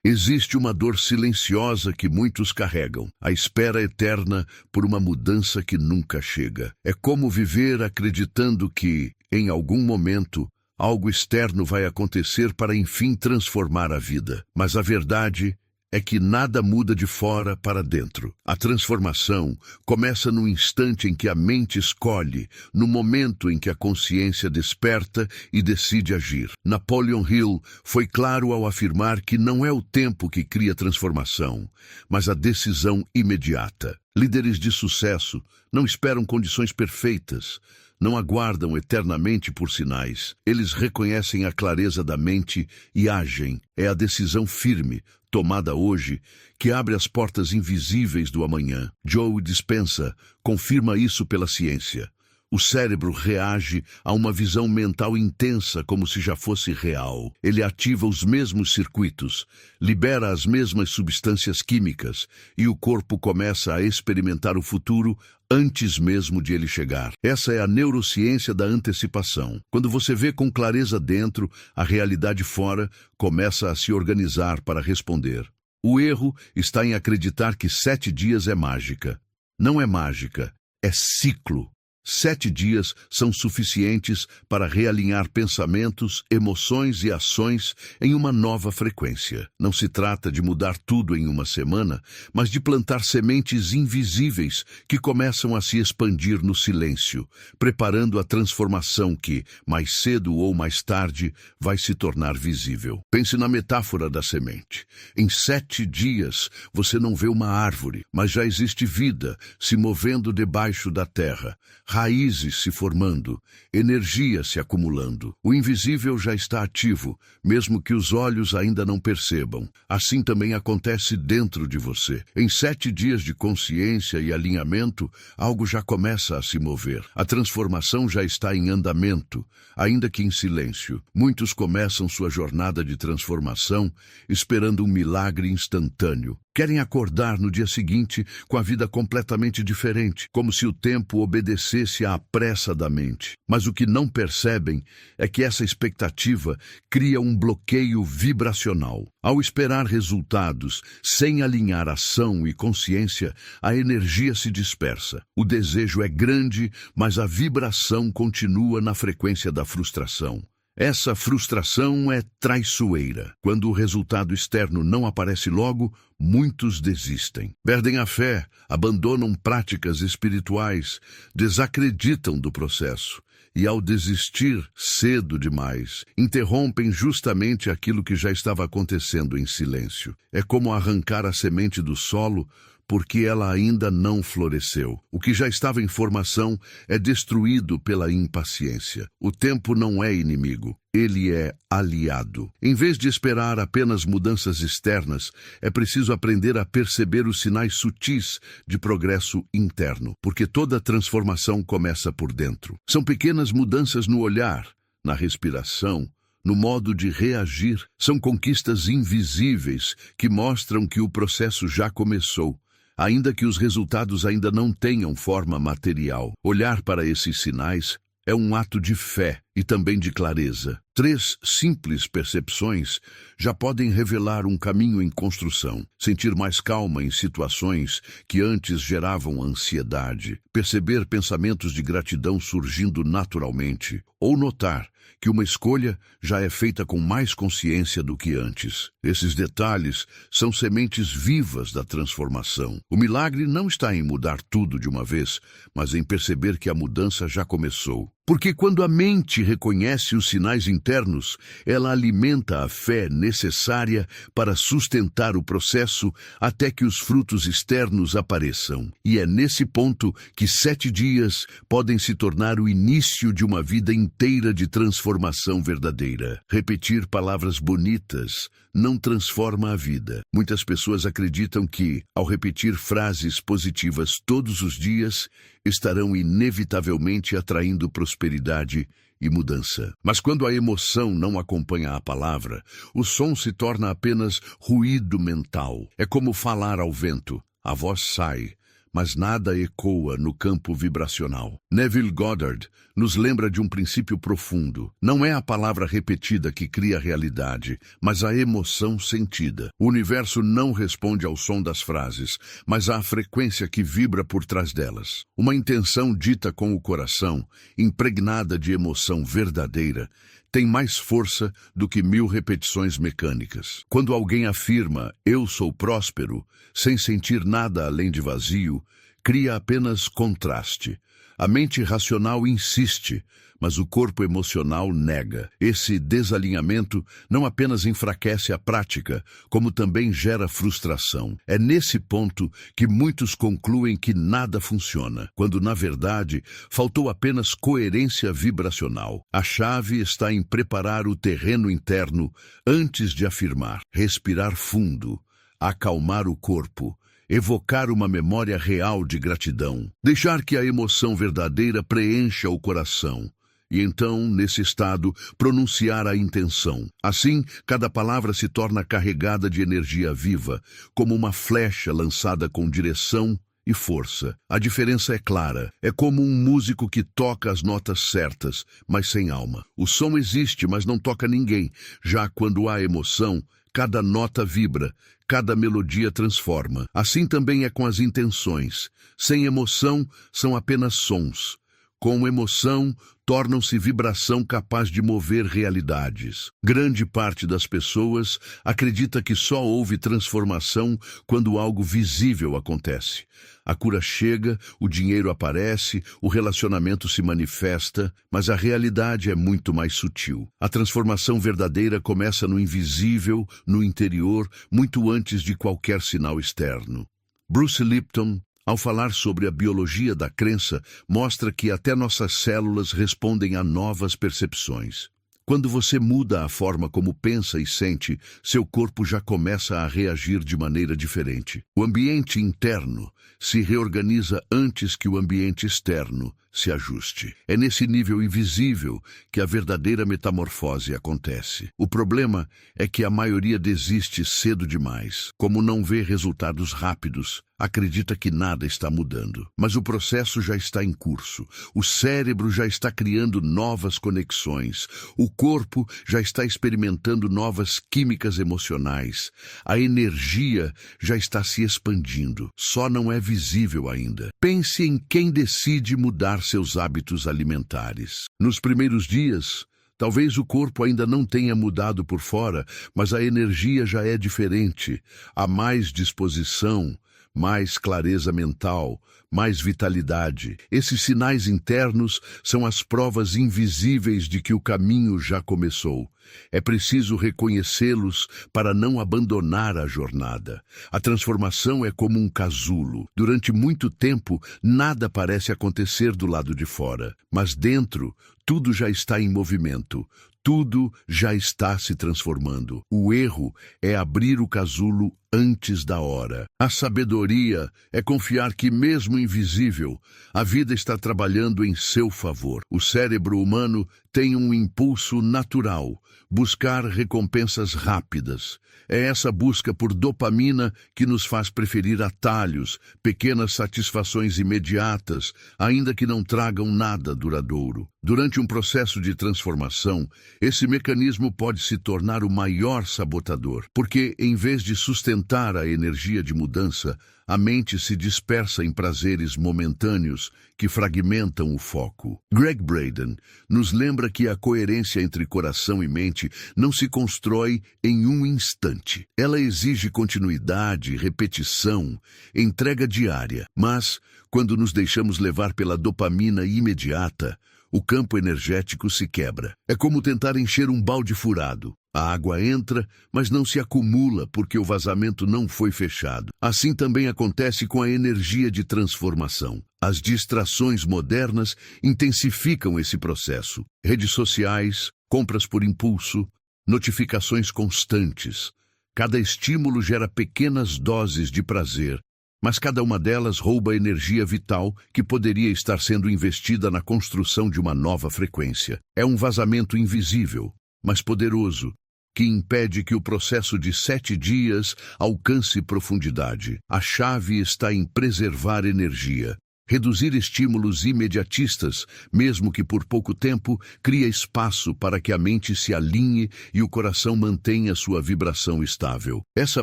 Existe uma dor silenciosa que muitos carregam, a espera eterna por uma mudança que nunca chega. É como viver acreditando que, em algum momento, algo externo vai acontecer para enfim transformar a vida. Mas a verdade é que nada muda de fora para dentro. A transformação começa no instante em que a mente escolhe, no momento em que a consciência desperta e decide agir. Napoleon Hill foi claro ao afirmar que não é o tempo que cria transformação, mas a decisão imediata. Líderes de sucesso não esperam condições perfeitas, não aguardam eternamente por sinais. Eles reconhecem a clareza da mente e agem. É a decisão firme, tomada hoje, que abre as portas invisíveis do amanhã. Joe Dispenza confirma isso pela ciência. O cérebro reage a uma visão mental intensa como se já fosse real. Ele ativa os mesmos circuitos, libera as mesmas substâncias químicas e o corpo começa a experimentar o futuro antes mesmo de ele chegar. Essa é a neurociência da antecipação. Quando você vê com clareza dentro, a realidade fora começa a se organizar para responder. O erro está em acreditar que 7 dias é mágica. Não é mágica, é ciclo. 7 dias são suficientes para realinhar pensamentos, emoções e ações em uma nova frequência. Não se trata de mudar tudo em uma semana, mas de plantar sementes invisíveis que começam a se expandir no silêncio, preparando a transformação que, mais cedo ou mais tarde, vai se tornar visível. Pense na metáfora da semente. Em 7 dias, você não vê uma árvore, mas já existe vida se movendo debaixo da terra. Raízes se formando, energia se acumulando. O invisível já está ativo, mesmo que os olhos ainda não percebam. Assim também acontece dentro de você. Em 7 dias de consciência e alinhamento, algo já começa a se mover. A transformação já está em andamento, ainda que em silêncio. Muitos começam sua jornada de transformação esperando um milagre instantâneo. Querem acordar no dia seguinte com a vida completamente diferente, como se o tempo obedecesse à pressa da mente. Mas o que não percebem é que essa expectativa cria um bloqueio vibracional. Ao esperar resultados sem alinhar ação e consciência, a energia se dispersa. O desejo é grande, mas a vibração continua na frequência da frustração. Essa frustração é traiçoeira. Quando o resultado externo não aparece logo, muitos desistem. Perdem a fé, abandonam práticas espirituais, desacreditam do processo. E ao desistir cedo demais, interrompem justamente aquilo que já estava acontecendo em silêncio. É como arrancar a semente do solo porque ela ainda não floresceu. O que já estava em formação é destruído pela impaciência. O tempo não é inimigo, ele é aliado. Em vez de esperar apenas mudanças externas, é preciso aprender a perceber os sinais sutis de progresso interno, porque toda transformação começa por dentro. São pequenas mudanças no olhar, na respiração, no modo de reagir. São conquistas invisíveis que mostram que o processo já começou, ainda que os resultados ainda não tenham forma material. Olhar para esses sinais é um ato de fé e também de clareza. 3 simples percepções já podem revelar um caminho em construção. Sentir mais calma em situações que antes geravam ansiedade. Perceber pensamentos de gratidão surgindo naturalmente. Ou notar que uma escolha já é feita com mais consciência do que antes. Esses detalhes são sementes vivas da transformação. O milagre não está em mudar tudo de uma vez, mas em perceber que a mudança já começou. Porque quando a mente reconhece os sinais internos, ela alimenta a fé necessária para sustentar o processo até que os frutos externos apareçam. E é nesse ponto que 7 dias podem se tornar o início de uma vida inteira de transformação verdadeira. Repetir palavras bonitas não transforma a vida. Muitas pessoas acreditam que, ao repetir frases positivas todos os dias, estarão inevitavelmente atraindo prosperidade e mudança. Mas quando a emoção não acompanha a palavra, o som se torna apenas ruído mental. É como falar ao vento. A voz sai, mas nada ecoa no campo vibracional. Neville Goddard nos lembra de um princípio profundo. Não é a palavra repetida que cria a realidade, mas a emoção sentida. O universo não responde ao som das frases, mas à frequência que vibra por trás delas. Uma intenção dita com o coração, impregnada de emoção verdadeira, tem mais força do que 1000 repetições mecânicas. Quando alguém afirma, eu sou próspero, sem sentir nada além de vazio, cria apenas contraste. A mente racional insiste, mas o corpo emocional nega. Esse desalinhamento não apenas enfraquece a prática, como também gera frustração. É nesse ponto que muitos concluem que nada funciona, quando, na verdade, faltou apenas coerência vibracional. A chave está em preparar o terreno interno antes de afirmar, respirar fundo, acalmar o corpo, evocar uma memória real de gratidão, deixar que a emoção verdadeira preencha o coração. E então, nesse estado, pronunciar a intenção. Assim, cada palavra se torna carregada de energia viva, como uma flecha lançada com direção e força. A diferença é clara. É como um músico que toca as notas certas, mas sem alma. O som existe, mas não toca ninguém. Já quando há emoção, cada nota vibra, cada melodia transforma. Assim também é com as intenções. Sem emoção, são apenas sons. Com emoção, tornam-se vibração capaz de mover realidades. Grande parte das pessoas acredita que só houve transformação quando algo visível acontece. A cura chega, o dinheiro aparece, o relacionamento se manifesta, mas a realidade é muito mais sutil. A transformação verdadeira começa no invisível, no interior, muito antes de qualquer sinal externo. Bruce Lipton, ao falar sobre a biologia da crença, mostra que até nossas células respondem a novas percepções. Quando você muda a forma como pensa e sente, seu corpo já começa a reagir de maneira diferente. O ambiente interno se reorganiza antes que o ambiente externo se ajuste. É nesse nível invisível que a verdadeira metamorfose acontece. O problema é que a maioria desiste cedo demais. Como não vê resultados rápidos, acredita que nada está mudando. Mas o processo já está em curso. O cérebro já está criando novas conexões. O corpo já está experimentando novas químicas emocionais. A energia já está se expandindo. Só não é visível ainda. Pense em quem decide mudar seus hábitos alimentares. Nos primeiros dias, talvez o corpo ainda não tenha mudado por fora, mas a energia já é diferente. Há mais disposição, mais clareza mental, mais vitalidade. Esses sinais internos são as provas invisíveis de que o caminho já começou. É preciso reconhecê-los para não abandonar a jornada. A transformação é como um casulo. Durante muito tempo, nada parece acontecer do lado de fora, mas dentro, tudo já está em movimento. Tudo já está se transformando. O erro é abrir o casulo antes da hora. A sabedoria é confiar que, mesmo invisível, a vida está trabalhando em seu favor. O cérebro humano tem um impulso natural, buscar recompensas rápidas. É essa busca por dopamina que nos faz preferir atalhos, pequenas satisfações imediatas, ainda que não tragam nada duradouro. Durante um processo de transformação, esse mecanismo pode se tornar o maior sabotador, porque, em vez de sustentar a energia de mudança, a mente se dispersa em prazeres momentâneos que fragmentam o foco. Greg Braden nos lembra que a coerência entre coração e mente não se constrói em um instante. Ela exige continuidade, repetição, entrega diária. Mas, quando nos deixamos levar pela dopamina imediata, o campo energético se quebra. É como tentar encher um balde furado. A água entra, mas não se acumula porque o vazamento não foi fechado. Assim também acontece com a energia de transformação. As distrações modernas intensificam esse processo. Redes sociais, compras por impulso, notificações constantes. Cada estímulo gera pequenas doses de prazer, mas cada uma delas rouba energia vital que poderia estar sendo investida na construção de uma nova frequência. É um vazamento invisível, mas poderoso, que impede que o processo de 7 dias alcance profundidade. A chave está em preservar energia. Reduzir estímulos imediatistas, mesmo que por pouco tempo, cria espaço para que a mente se alinhe e o coração mantenha sua vibração estável. Essa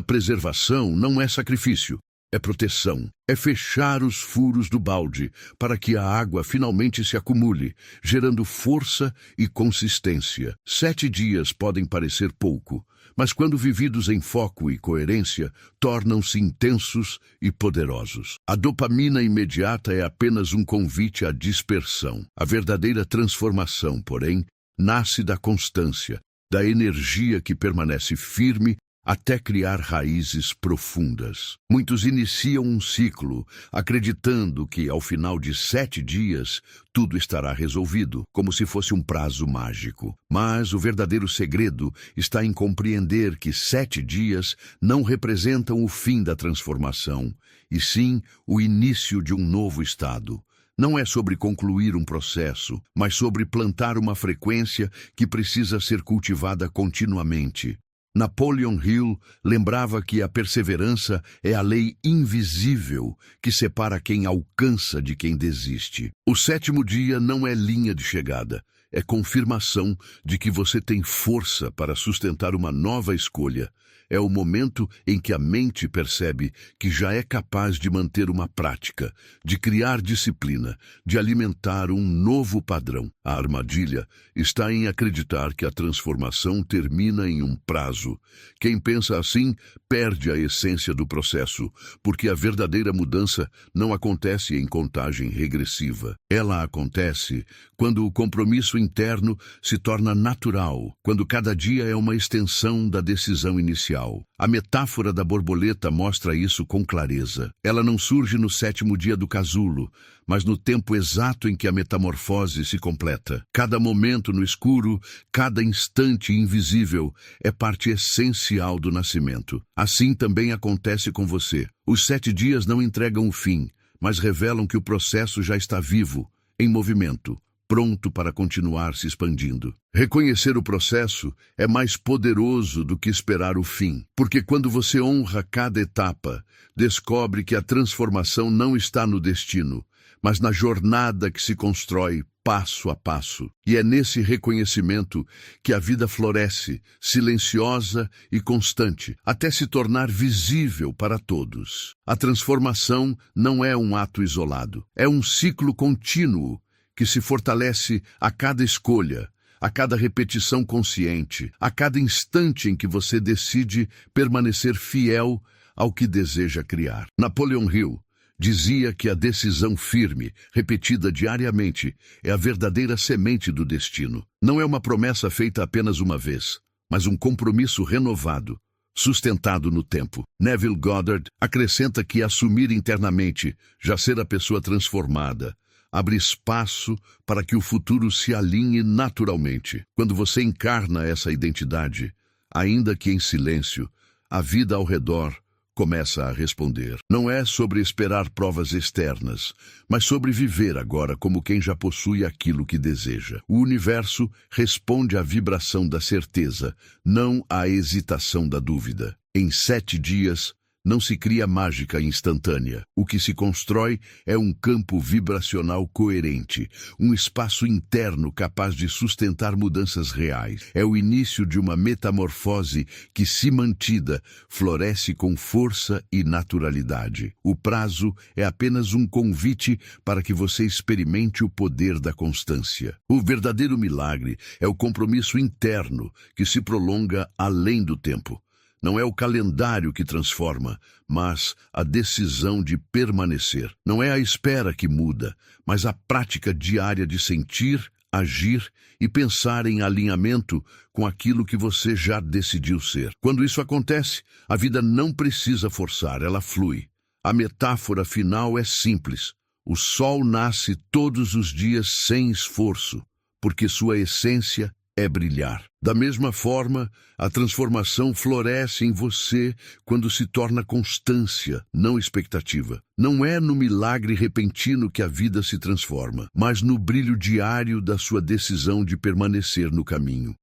preservação não é sacrifício, é proteção. É fechar os furos do balde para que a água finalmente se acumule, gerando força e consistência. 7 dias podem parecer pouco, mas quando vividos em foco e coerência, tornam-se intensos e poderosos. A dopamina imediata é apenas um convite à dispersão. A verdadeira transformação, porém, nasce da constância, da energia que permanece firme até criar raízes profundas. Muitos iniciam um ciclo, acreditando que, ao final de 7 dias, tudo estará resolvido, como se fosse um prazo mágico. Mas o verdadeiro segredo está em compreender que 7 dias não representam o fim da transformação, e sim o início de um novo estado. Não é sobre concluir um processo, mas sobre plantar uma frequência que precisa ser cultivada continuamente. Napoleon Hill lembrava que a perseverança é a lei invisível que separa quem alcança de quem desiste. O 7º dia não é linha de chegada, é confirmação de que você tem força para sustentar uma nova escolha. É o momento em que a mente percebe que já é capaz de manter uma prática, de criar disciplina, de alimentar um novo padrão. A armadilha está em acreditar que a transformação termina em um prazo. Quem pensa assim perde a essência do processo, porque a verdadeira mudança não acontece em contagem regressiva. Ela acontece quando o compromisso interno se torna natural, quando cada dia é uma extensão da decisão inicial. A metáfora da borboleta mostra isso com clareza. Ela não surge no 7º dia do casulo, mas no tempo exato em que a metamorfose se completa. Cada momento no escuro, cada instante invisível, é parte essencial do nascimento. Assim também acontece com você. Os 7 dias não entregam o fim, mas revelam que o processo já está vivo, em movimento, pronto para continuar se expandindo. Reconhecer o processo é mais poderoso do que esperar o fim, porque quando você honra cada etapa, descobre que a transformação não está no destino, mas na jornada que se constrói passo a passo. E é nesse reconhecimento que a vida floresce, silenciosa e constante, até se tornar visível para todos. A transformação não é um ato isolado, é um ciclo contínuo que se fortalece a cada escolha, a cada repetição consciente, a cada instante em que você decide permanecer fiel ao que deseja criar. Napoleon Hill dizia que a decisão firme, repetida diariamente, é a verdadeira semente do destino. Não é uma promessa feita apenas uma vez, mas um compromisso renovado, sustentado no tempo. Neville Goddard acrescenta que assumir internamente, já ser a pessoa transformada, abre espaço para que o futuro se alinhe naturalmente. Quando você encarna essa identidade, ainda que em silêncio, a vida ao redor começa a responder. Não é sobre esperar provas externas, mas sobre viver agora como quem já possui aquilo que deseja. O universo responde à vibração da certeza, não à hesitação da dúvida. Em 7 dias, não se cria mágica instantânea. O que se constrói é um campo vibracional coerente, um espaço interno capaz de sustentar mudanças reais. É o início de uma metamorfose que, se mantida, floresce com força e naturalidade. O prazo é apenas um convite para que você experimente o poder da constância. O verdadeiro milagre é o compromisso interno que se prolonga além do tempo. Não é o calendário que transforma, mas a decisão de permanecer. Não é a espera que muda, mas a prática diária de sentir, agir e pensar em alinhamento com aquilo que você já decidiu ser. Quando isso acontece, a vida não precisa forçar, ela flui. A metáfora final é simples. O sol nasce todos os dias sem esforço, porque sua essência é brilhar. Da mesma forma, a transformação floresce em você quando se torna constância, não expectativa. Não é no milagre repentino que a vida se transforma, mas no brilho diário da sua decisão de permanecer no caminho.